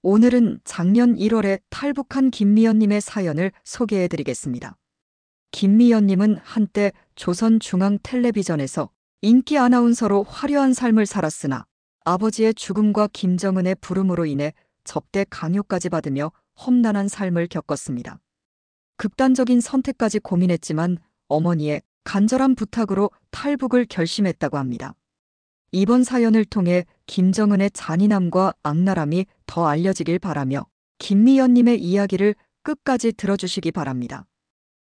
오늘은 작년 1월에 탈북한 김미연님의 사연을 소개해 드리겠습니다. 김미연님은 한때 조선중앙텔레비전에서 인기 아나운서로 화려한 삶을 살았으나 아버지의 죽음과 김정은의 부름으로 인해 접대 강요까지 받으며 험난한 삶을 겪었습니다. 극단적인 선택까지 고민했지만 어머니의 간절한 부탁으로 탈북을 결심했다고 합니다. 이번 사연을 통해 김정은의 잔인함과 악랄함이 더 알려지길 바라며 김미연님의 이야기를 끝까지 들어주시기 바랍니다.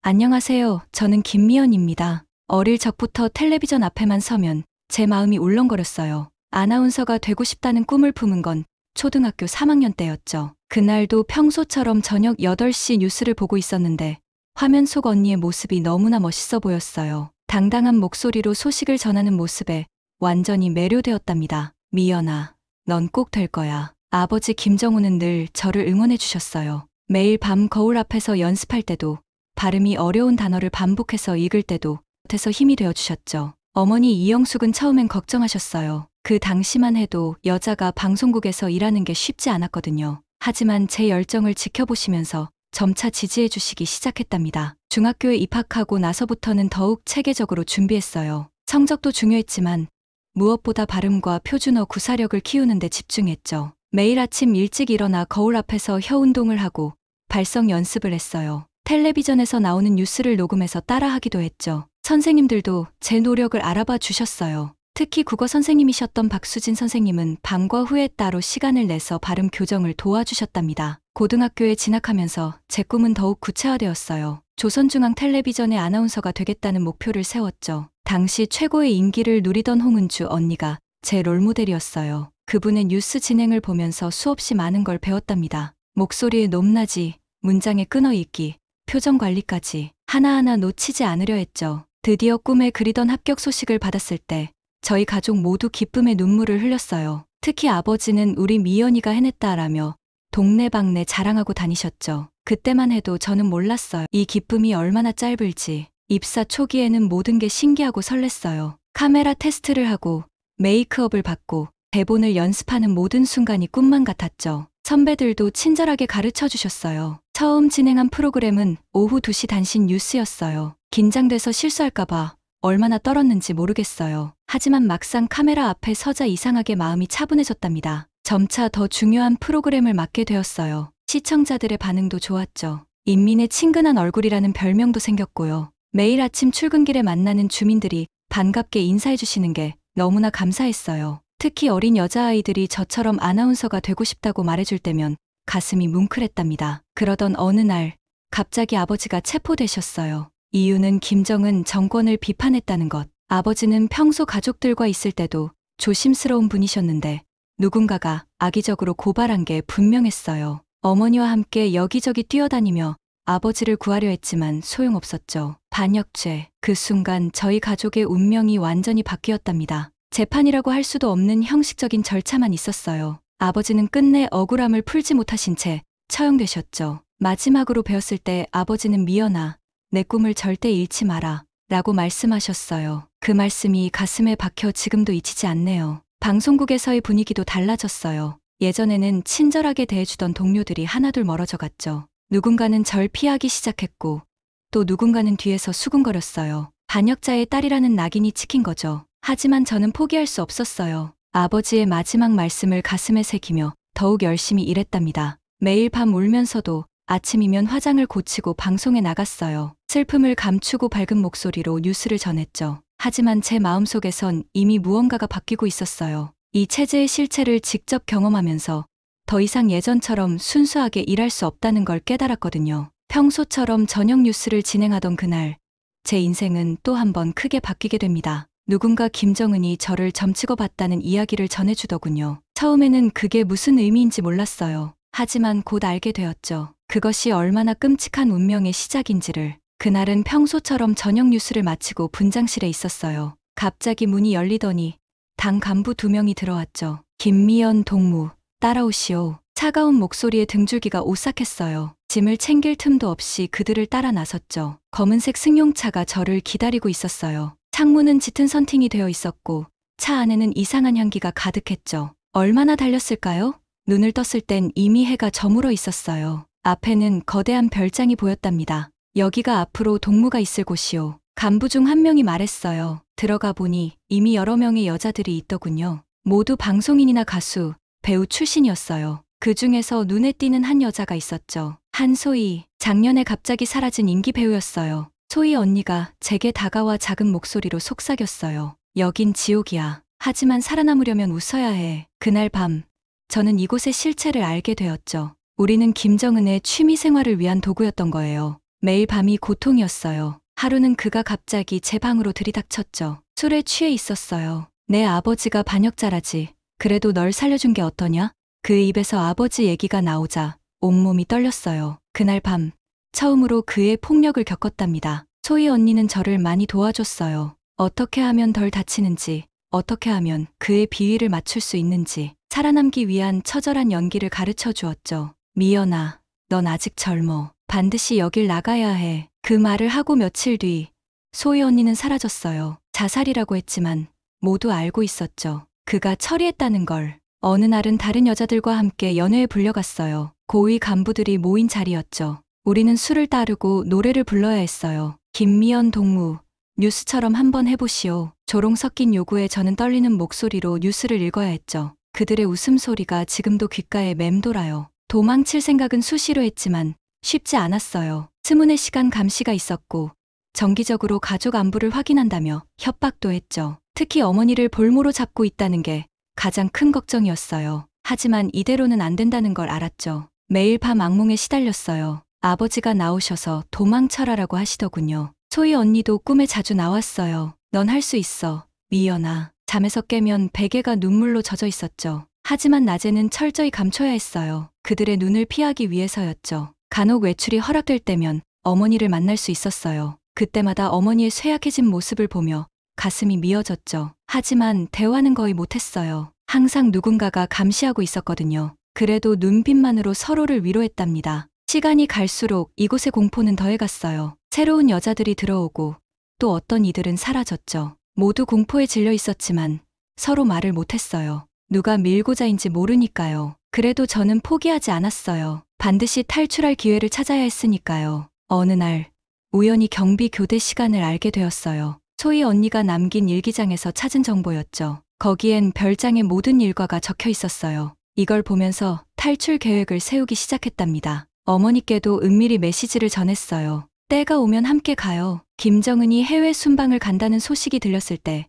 안녕하세요. 저는 김미연입니다. 어릴 적부터 텔레비전 앞에만 서면 제 마음이 울렁거렸어요. 아나운서가 되고 싶다는 꿈을 품은 건 초등학교 3학년 때였죠. 그날도 평소처럼 저녁 8시 뉴스를 보고 있었는데 화면 속 언니의 모습이 너무나 멋있어 보였어요. 당당한 목소리로 소식을 전하는 모습에 완전히 매료되었답니다. 미연아, 넌 꼭 될 거야. 아버지 김정우는 늘 저를 응원해 주셨어요. 매일 밤 거울 앞에서 연습할 때도, 발음이 어려운 단어를 반복해서 읽을 때도 곁에서 힘이 되어 주셨죠. 어머니 이영숙은 처음엔 걱정하셨어요. 그 당시만 해도 여자가 방송국에서 일하는 게 쉽지 않았거든요. 하지만 제 열정을 지켜보시면서 점차 지지해 주시기 시작했답니다. 중학교에 입학하고 나서부터는 더욱 체계적으로 준비했어요. 성적도 중요했지만 무엇보다 발음과 표준어 구사력을 키우는 데 집중했죠. 매일 아침 일찍 일어나 거울 앞에서 혀 운동을 하고 발성 연습을 했어요. 텔레비전에서 나오는 뉴스를 녹음해서 따라하기도 했죠. 선생님들도 제 노력을 알아봐 주셨어요. 특히 국어 선생님이셨던 박수진 선생님은 밤과 후에 따로 시간을 내서 발음 교정을 도와주셨답니다. 고등학교에 진학하면서 제 꿈은 더욱 구체화되었어요. 조선중앙텔레비전의 아나운서가 되겠다는 목표를 세웠죠. 당시 최고의 인기를 누리던 홍은주 언니가 제 롤모델이었어요. 그분의 뉴스 진행을 보면서 수없이 많은 걸 배웠답니다. 목소리의 높낮이, 문장의 끊어읽기, 표정 관리까지 하나하나 놓치지 않으려 했죠. 드디어 꿈에 그리던 합격 소식을 받았을 때 저희 가족 모두 기쁨의 눈물을 흘렸어요. 특히 아버지는 우리 미연이가 해냈다라며 동네방네 자랑하고 다니셨죠. 그때만 해도 저는 몰랐어요. 이 기쁨이 얼마나 짧을지. 입사 초기에는 모든 게 신기하고 설렜어요. 카메라 테스트를 하고 메이크업을 받고 대본을 연습하는 모든 순간이 꿈만 같았죠. 선배들도 친절하게 가르쳐 주셨어요. 처음 진행한 프로그램은 오후 2시 단신 뉴스였어요. 긴장돼서 실수할까봐 얼마나 떨었는지 모르겠어요. 하지만 막상 카메라 앞에 서자 이상하게 마음이 차분해졌답니다. 점차 더 중요한 프로그램을 맡게 되었어요. 시청자들의 반응도 좋았죠. 인민의 친근한 얼굴이라는 별명도 생겼고요. 매일 아침 출근길에 만나는 주민들이 반갑게 인사해 주시는 게 너무나 감사했어요. 특히 어린 여자아이들이 저처럼 아나운서가 되고 싶다고 말해줄 때면 가슴이 뭉클했답니다. 그러던 어느 날 갑자기 아버지가 체포되셨어요. 이유는 김정은 정권을 비판했다는 것. 아버지는 평소 가족들과 있을 때도 조심스러운 분이셨는데 누군가가 악의적으로 고발한 게 분명했어요. 어머니와 함께 여기저기 뛰어다니며 아버지를 구하려 했지만 소용없었죠. 반역죄. 그 순간 저희 가족의 운명이 완전히 바뀌었답니다. 재판이라고 할 수도 없는 형식적인 절차만 있었어요. 아버지는 끝내 억울함을 풀지 못하신 채 처형되셨죠. 마지막으로 배웠을 때 아버지는 미연아, 내 꿈을 절대 잃지 마라 라고 말씀하셨어요. 그 말씀이 가슴에 박혀 지금도 잊히지 않네요. 방송국에서의 분위기도 달라졌어요. 예전에는 친절하게 대해주던 동료들이 하나둘 멀어져 갔죠. 누군가는 절 피하기 시작했고 또 누군가는 뒤에서 수군거렸어요. 반역자의 딸이라는 낙인이 찍힌 거죠. 하지만 저는 포기할 수 없었어요. 아버지의 마지막 말씀을 가슴에 새기며 더욱 열심히 일했답니다. 매일 밤 울면서도 아침이면 화장을 고치고 방송에 나갔어요. 슬픔을 감추고 밝은 목소리로 뉴스를 전했죠. 하지만 제 마음속에선 이미 무언가가 바뀌고 있었어요. 이 체제의 실체를 직접 경험하면서 더 이상 예전처럼 순수하게 일할 수 없다는 걸 깨달았거든요. 평소처럼 저녁 뉴스를 진행하던 그날, 제 인생은 또 한 번 크게 바뀌게 됩니다. 누군가 김정은이 저를 점치고 봤다는 이야기를 전해주더군요. 처음에는 그게 무슨 의미인지 몰랐어요. 하지만 곧 알게 되었죠. 그것이 얼마나 끔찍한 운명의 시작인지를. 그날은 평소처럼 저녁 뉴스를 마치고 분장실에 있었어요. 갑자기 문이 열리더니 당 간부 2명이 들어왔죠. 김미연 동무, 따라오시오. 차가운 목소리에 등줄기가 오싹했어요. 짐을 챙길 틈도 없이 그들을 따라 나섰죠. 검은색 승용차가 저를 기다리고 있었어요. 창문은 짙은 선팅이 되어 있었고 차 안에는 이상한 향기가 가득했죠. 얼마나 달렸을까요? 눈을 떴을 땐 이미 해가 저물어 있었어요. 앞에는 거대한 별장이 보였답니다. 여기가 앞으로 동무가 있을 곳이오. 간부 중 한 명이 말했어요. 들어가 보니 이미 여러 명의 여자들이 있더군요. 모두 방송인이나 가수, 배우 출신이었어요. 그 중에서 눈에 띄는 한 여자가 있었죠. 한소희, 작년에 갑자기 사라진 인기 배우였어요. 소희 언니가 제게 다가와 작은 목소리로 속삭였어요. 여긴 지옥이야. 하지만 살아남으려면 웃어야 해. 그날 밤, 저는 이곳의 실체를 알게 되었죠. 우리는 김정은의 취미 생활을 위한 도구였던 거예요. 매일 밤이 고통이었어요. 하루는 그가 갑자기 제 방으로 들이닥쳤죠. 술에 취해 있었어요. 내 아버지가 반역자라지. 그래도 널 살려준 게 어떠냐? 그 입에서 아버지 얘기가 나오자 온몸이 떨렸어요. 그날 밤 처음으로 그의 폭력을 겪었답니다. 소희 언니는 저를 많이 도와줬어요. 어떻게 하면 덜 다치는지, 어떻게 하면 그의 비위를 맞출 수 있는지, 살아남기 위한 처절한 연기를 가르쳐 주었죠. 미연아, 넌 아직 젊어. 반드시 여길 나가야 해. 그 말을 하고 며칠 뒤 소희 언니는 사라졌어요. 자살이라고 했지만 모두 알고 있었죠. 그가 처리했다는 걸. 어느 날은 다른 여자들과 함께 연회에 불려갔어요. 고위 간부들이 모인 자리였죠. 우리는 술을 따르고 노래를 불러야 했어요. 김미연 동무, 뉴스처럼 한번 해보시오. 조롱 섞인 요구에 저는 떨리는 목소리로 뉴스를 읽어야 했죠. 그들의 웃음소리가 지금도 귓가에 맴돌아요. 도망칠 생각은 수시로 했지만 쉽지 않았어요. 스문의 시간 감시가 있었고 정기적으로 가족 안부를 확인한다며 협박도 했죠. 특히 어머니를 볼모로 잡고 있다는 게 가장 큰 걱정이었어요. 하지만 이대로는 안 된다는 걸 알았죠. 매일 밤 악몽에 시달렸어요. 아버지가 나오셔서 도망쳐라라고 하시더군요. 소희 언니도 꿈에 자주 나왔어요. 넌 할 수 있어, 미연아. 잠에서 깨면 베개가 눈물로 젖어 있었죠. 하지만 낮에는 철저히 감춰야 했어요. 그들의 눈을 피하기 위해서였죠. 간혹 외출이 허락될 때면 어머니를 만날 수 있었어요. 그때마다 어머니의 쇠약해진 모습을 보며 가슴이 미어졌죠. 하지만 대화는 거의 못했어요. 항상 누군가가 감시하고 있었거든요. 그래도 눈빛만으로 서로를 위로했답니다. 시간이 갈수록 이곳의 공포는 더해갔어요. 새로운 여자들이 들어오고 또 어떤 이들은 사라졌죠. 모두 공포에 질려 있었지만 서로 말을 못했어요. 누가 밀고자인지 모르니까요. 그래도 저는 포기하지 않았어요. 반드시 탈출할 기회를 찾아야 했으니까요. 어느 날 우연히 경비 교대 시간을 알게 되었어요. 소희 언니가 남긴 일기장에서 찾은 정보였죠. 거기엔 별장의 모든 일과가 적혀 있었어요. 이걸 보면서 탈출 계획을 세우기 시작했답니다. 어머니께도 은밀히 메시지를 전했어요. 때가 오면 함께 가요. 김정은이 해외 순방을 간다는 소식이 들렸을 때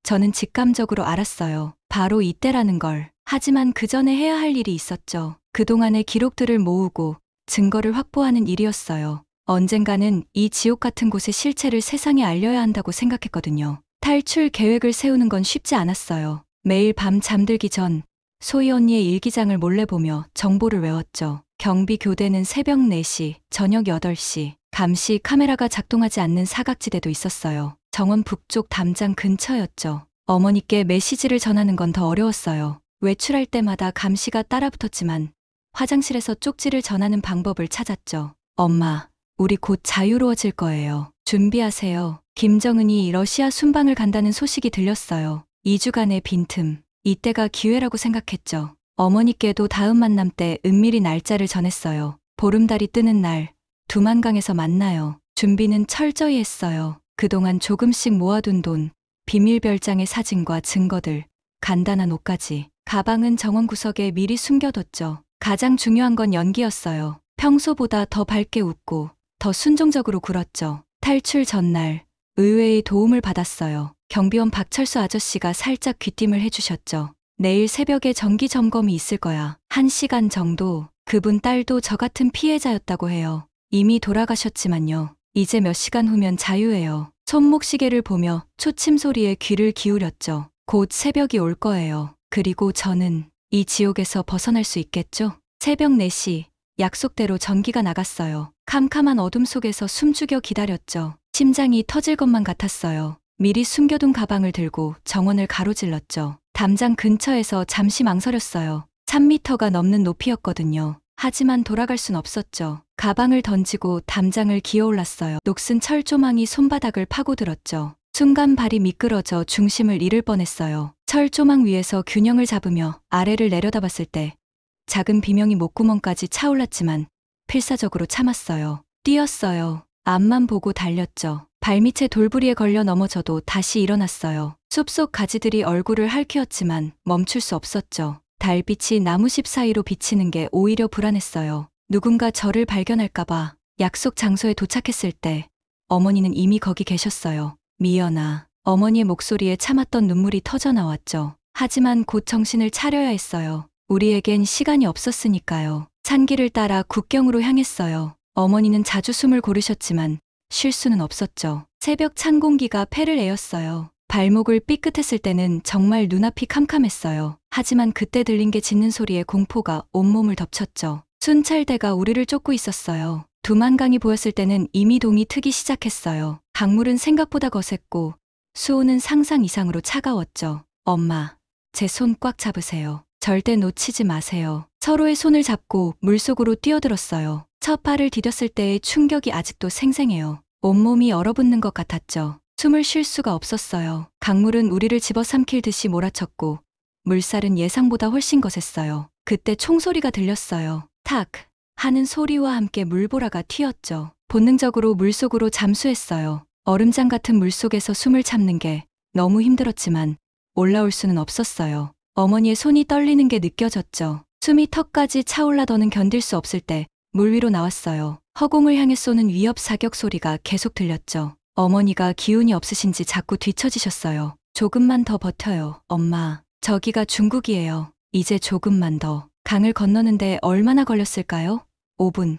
저는 직감적으로 알았어요. 바로 이때라는 걸. 하지만 그 전에 해야 할 일이 있었죠. 그동안의 기록들을 모으고 증거를 확보하는 일이었어요. 언젠가는 이 지옥 같은 곳의 실체를 세상에 알려야 한다고 생각했거든요. 탈출 계획을 세우는 건 쉽지 않았어요. 매일 밤 잠들기 전 소희 언니의 일기장을 몰래 보며 정보를 외웠죠. 경비 교대는 새벽 4시, 저녁 8시, 감시 카메라가 작동하지 않는 사각지대도 있었어요. 정원 북쪽 담장 근처였죠. 어머니께 메시지를 전하는 건 더 어려웠어요. 외출할 때마다 감시가 따라붙었지만 화장실에서 쪽지를 전하는 방법을 찾았죠. 엄마, 우리 곧 자유로워질 거예요. 준비하세요. 김정은이 러시아 순방을 간다는 소식이 들렸어요. 2주간의 빈틈. 이때가 기회라고 생각했죠. 어머니께도 다음 만남 때 은밀히 날짜를 전했어요. 보름달이 뜨는 날, 두만강에서 만나요. 준비는 철저히 했어요. 그동안 조금씩 모아둔 돈, 비밀별장의 사진과 증거들, 간단한 옷까지. 가방은 정원 구석에 미리 숨겨뒀죠. 가장 중요한 건 연기였어요. 평소보다 더 밝게 웃고 더 순종적으로 굴었죠. 탈출 전날 의외의 도움을 받았어요. 경비원 박철수 아저씨가 살짝 귀띔을 해주셨죠. 내일 새벽에 정기 점검이 있을 거야. 1시간 정도. 그분 딸도 저 같은 피해자였다고 해요. 이미 돌아가셨지만요. 이제 몇 시간 후면 자유해요. 손목시계를 보며 초침 소리에 귀를 기울였죠. 곧 새벽이 올 거예요. 그리고 저는 이 지옥에서 벗어날 수 있겠죠? 새벽 4시, 약속대로 전기가 나갔어요. 캄캄한 어둠 속에서 숨죽여 기다렸죠. 심장이 터질 것만 같았어요. 미리 숨겨둔 가방을 들고 정원을 가로질렀죠. 담장 근처에서 잠시 망설였어요. 3미터가 넘는 높이였거든요. 하지만 돌아갈 순 없었죠. 가방을 던지고 담장을 기어올랐어요. 녹슨 철조망이 손바닥을 파고들었죠. 순간 발이 미끄러져 중심을 잃을 뻔했어요. 철조망 위에서 균형을 잡으며 아래를 내려다봤을 때 작은 비명이 목구멍까지 차올랐지만 필사적으로 참았어요. 뛰었어요. 앞만 보고 달렸죠. 발밑에 돌부리에 걸려 넘어져도 다시 일어났어요. 숲속 가지들이 얼굴을 핥히었지만 멈출 수 없었죠. 달빛이 나무십 사이로 비치는 게 오히려 불안했어요. 누군가 저를 발견할까봐. 약속 장소에 도착했을 때 어머니는 이미 거기 계셨어요. 미연아. 어머니의 목소리에 참았던 눈물이 터져 나왔죠. 하지만 곧 정신을 차려야 했어요. 우리에겐 시간이 없었으니까요. 찬길을 따라 국경으로 향했어요. 어머니는 자주 숨을 고르셨지만 쉴 수는 없었죠. 새벽 찬 공기가 폐를 에었어요. 발목을 삐끗했을 때는 정말 눈앞이 캄캄했어요. 하지만 그때 들린 게 짖는 소리에 공포가 온몸을 덮쳤죠. 순찰대가 우리를 쫓고 있었어요. 두만강이 보였을 때는 이미 동이 트기 시작했어요. 강물은 생각보다 거셌고 수온은 상상 이상으로 차가웠죠. 엄마, 제 손 꽉 잡으세요. 절대 놓치지 마세요. 서로의 손을 잡고 물속으로 뛰어들었어요. 첫 발을 디뎠을 때의 충격이 아직도 생생해요. 온몸이 얼어붙는 것 같았죠. 숨을 쉴 수가 없었어요. 강물은 우리를 집어삼킬 듯이 몰아쳤고 물살은 예상보다 훨씬 거셌어요. 그때 총소리가 들렸어요. 탁! 하는 소리와 함께 물보라가 튀었죠. 본능적으로 물속으로 잠수했어요. 얼음장 같은 물속에서 숨을 참는 게 너무 힘들었지만 올라올 수는 없었어요. 어머니의 손이 떨리는 게 느껴졌죠. 숨이 턱까지 차올라더는 견딜 수 없을 때 물 위로 나왔어요. 허공을 향해 쏘는 위협 사격 소리가 계속 들렸죠. 어머니가 기운이 없으신지 자꾸 뒤처지셨어요. 조금만 더 버텨요, 엄마. 저기가 중국이에요. 이제 조금만 더. 강을 건너는데 얼마나 걸렸을까요? 5분,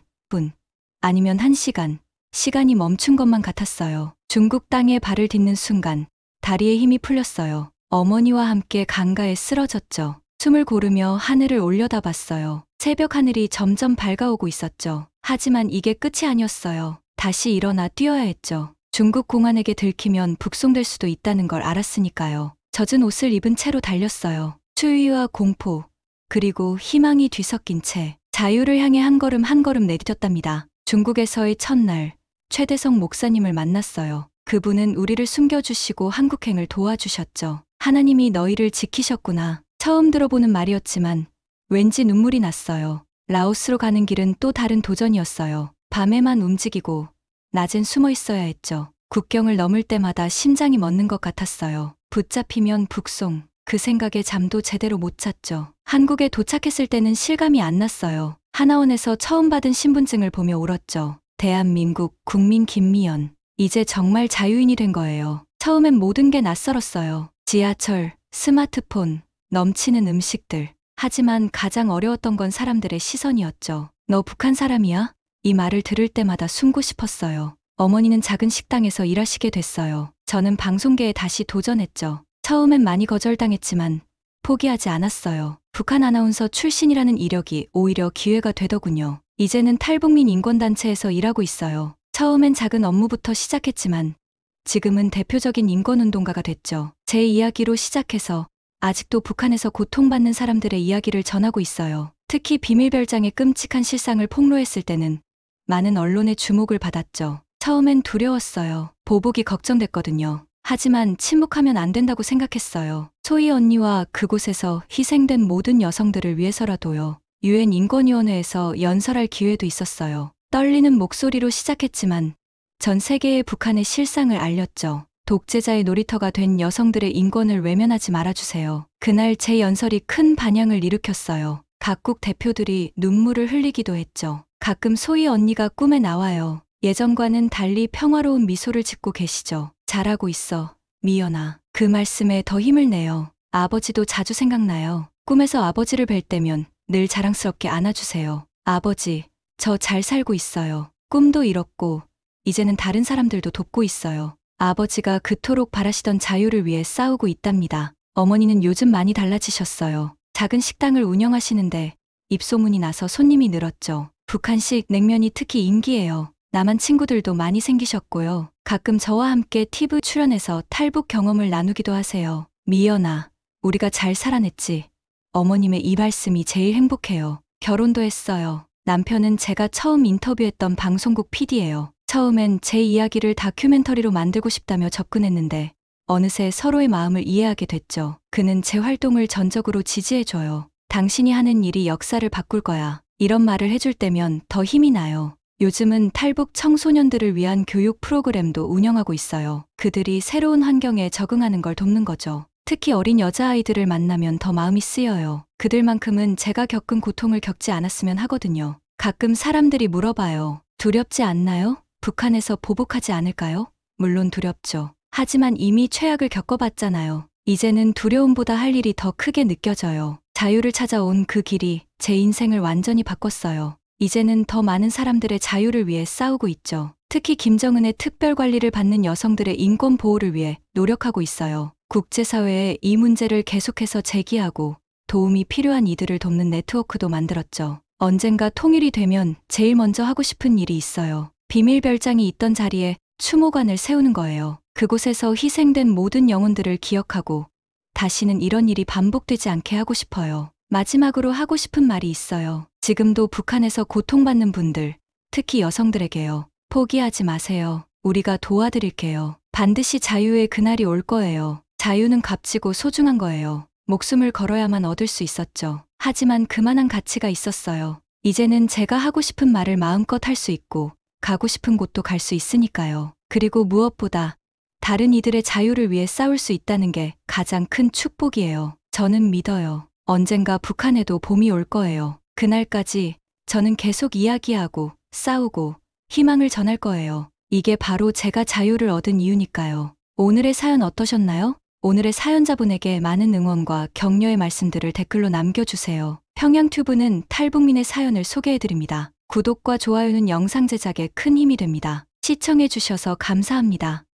아니면 1시간. 시간이 멈춘 것만 같았어요. 중국 땅에 발을 딛는 순간 다리에 힘이 풀렸어요. 어머니와 함께 강가에 쓰러졌죠. 숨을 고르며 하늘을 올려다봤어요. 새벽 하늘이 점점 밝아오고 있었죠. 하지만 이게 끝이 아니었어요. 다시 일어나 뛰어야 했죠. 중국 공안에게 들키면 북송될 수도 있다는 걸 알았으니까요. 젖은 옷을 입은 채로 달렸어요. 추위와 공포, 그리고 희망이 뒤섞인 채 자유를 향해 한 걸음 내디뎠답니다. 중국에서의 첫날, 최대성 목사님을 만났어요. 그분은 우리를 숨겨주시고 한국행을 도와주셨죠. 하나님이 너희를 지키셨구나. 처음 들어보는 말이었지만 왠지 눈물이 났어요. 라오스로 가는 길은 또 다른 도전이었어요. 밤에만 움직이고 낮엔 숨어 있어야 했죠. 국경을 넘을 때마다 심장이 멎는 것 같았어요. 붙잡히면 북송. 그 생각에 잠도 제대로 못 잤죠. 한국에 도착했을 때는 실감이 안 났어요. 하나원에서 처음 받은 신분증을 보며 울었죠. 대한민국 국민 김미연. 이제 정말 자유인이 된 거예요. 처음엔 모든 게 낯설었어요. 지하철, 스마트폰, 넘치는 음식들. 하지만 가장 어려웠던 건 사람들의 시선이었죠. 너 북한 사람이야? 이 말을 들을 때마다 숨고 싶었어요. 어머니는 작은 식당에서 일하시게 됐어요. 저는 방송계에 다시 도전했죠. 처음엔 많이 거절당했지만 포기하지 않았어요. 북한 아나운서 출신이라는 이력이 오히려 기회가 되더군요. 이제는 탈북민 인권단체에서 일하고 있어요. 처음엔 작은 업무부터 시작했지만 지금은 대표적인 인권운동가가 됐죠. 제 이야기로 시작해서 아직도 북한에서 고통받는 사람들의 이야기를 전하고 있어요. 특히 비밀별장의 끔찍한 실상을 폭로했을 때는 많은 언론의 주목을 받았죠. 처음엔 두려웠어요. 보복이 걱정됐거든요. 하지만 침묵하면 안 된다고 생각했어요. 소희 언니와 그곳에서 희생된 모든 여성들을 위해서라도요. UN 인권위원회에서 연설할 기회도 있었어요. 떨리는 목소리로 시작했지만 전 세계에 북한의 실상을 알렸죠. 독재자의 놀이터가 된 여성들의 인권을 외면하지 말아주세요. 그날 제 연설이 큰 반향을 일으켰어요. 각국 대표들이 눈물을 흘리기도 했죠. 가끔 소희 언니가 꿈에 나와요. 예전과는 달리 평화로운 미소를 짓고 계시죠. 잘하고 있어, 미연아. 그 말씀에 더 힘을 내요. 아버지도 자주 생각나요. 꿈에서 아버지를 뵐 때면 늘 자랑스럽게 안아주세요. 아버지, 저 잘 살고 있어요. 꿈도 이뤘고 이제는 다른 사람들도 돕고 있어요. 아버지가 그토록 바라시던 자유를 위해 싸우고 있답니다. 어머니는 요즘 많이 달라지셨어요. 작은 식당을 운영하시는데 입소문이 나서 손님이 늘었죠. 북한식 냉면이 특히 인기예요. 남한 친구들도 많이 생기셨고요. 가끔 저와 함께 TV 출연해서 탈북 경험을 나누기도 하세요. 미연아, 우리가 잘 살아냈지. 어머님의 이 말씀이 제일 행복해요. 결혼도 했어요. 남편은 제가 처음 인터뷰했던 방송국 PD예요. 처음엔 제 이야기를 다큐멘터리로 만들고 싶다며 접근했는데 어느새 서로의 마음을 이해하게 됐죠. 그는 제 활동을 전적으로 지지해줘요. 당신이 하는 일이 역사를 바꿀 거야. 이런 말을 해줄 때면 더 힘이 나요. 요즘은 탈북 청소년들을 위한 교육 프로그램도 운영하고 있어요. 그들이 새로운 환경에 적응하는 걸 돕는 거죠. 특히 어린 여자아이들을 만나면 더 마음이 쓰여요. 그들만큼은 제가 겪은 고통을 겪지 않았으면 하거든요. 가끔 사람들이 물어봐요. 두렵지 않나요? 북한에서 보복하지 않을까요? 물론 두렵죠. 하지만 이미 최악을 겪어봤잖아요. 이제는 두려움보다 할 일이 더 크게 느껴져요. 자유를 찾아온 그 길이 제 인생을 완전히 바꿨어요. 이제는 더 많은 사람들의 자유를 위해 싸우고 있죠. 특히 김정은의 특별 관리를 받는 여성들의 인권 보호를 위해 노력하고 있어요. 국제사회에 이 문제를 계속해서 제기하고 도움이 필요한 이들을 돕는 네트워크도 만들었죠. 언젠가 통일이 되면 제일 먼저 하고 싶은 일이 있어요. 비밀별장이 있던 자리에 추모관을 세우는 거예요. 그곳에서 희생된 모든 영혼들을 기억하고 다시는 이런 일이 반복되지 않게 하고 싶어요. 마지막으로 하고 싶은 말이 있어요. 지금도 북한에서 고통받는 분들, 특히 여성들에게요. 포기하지 마세요. 우리가 도와드릴게요. 반드시 자유의 그날이 올 거예요. 자유는 값지고 소중한 거예요. 목숨을 걸어야만 얻을 수 있었죠. 하지만 그만한 가치가 있었어요. 이제는 제가 하고 싶은 말을 마음껏 할 수 있고 가고 싶은 곳도 갈 수 있으니까요. 그리고 무엇보다 다른 이들의 자유를 위해 싸울 수 있다는 게 가장 큰 축복이에요. 저는 믿어요. 언젠가 북한에도 봄이 올 거예요. 그날까지 저는 계속 이야기하고 싸우고 희망을 전할 거예요. 이게 바로 제가 자유를 얻은 이유니까요. 오늘의 사연 어떠셨나요? 오늘의 사연자분에게 많은 응원과 격려의 말씀들을 댓글로 남겨주세요. 평양튜브는 탈북민의 사연을 소개해드립니다. 구독과 좋아요는 영상 제작에 큰 힘이 됩니다. 시청해주셔서 감사합니다.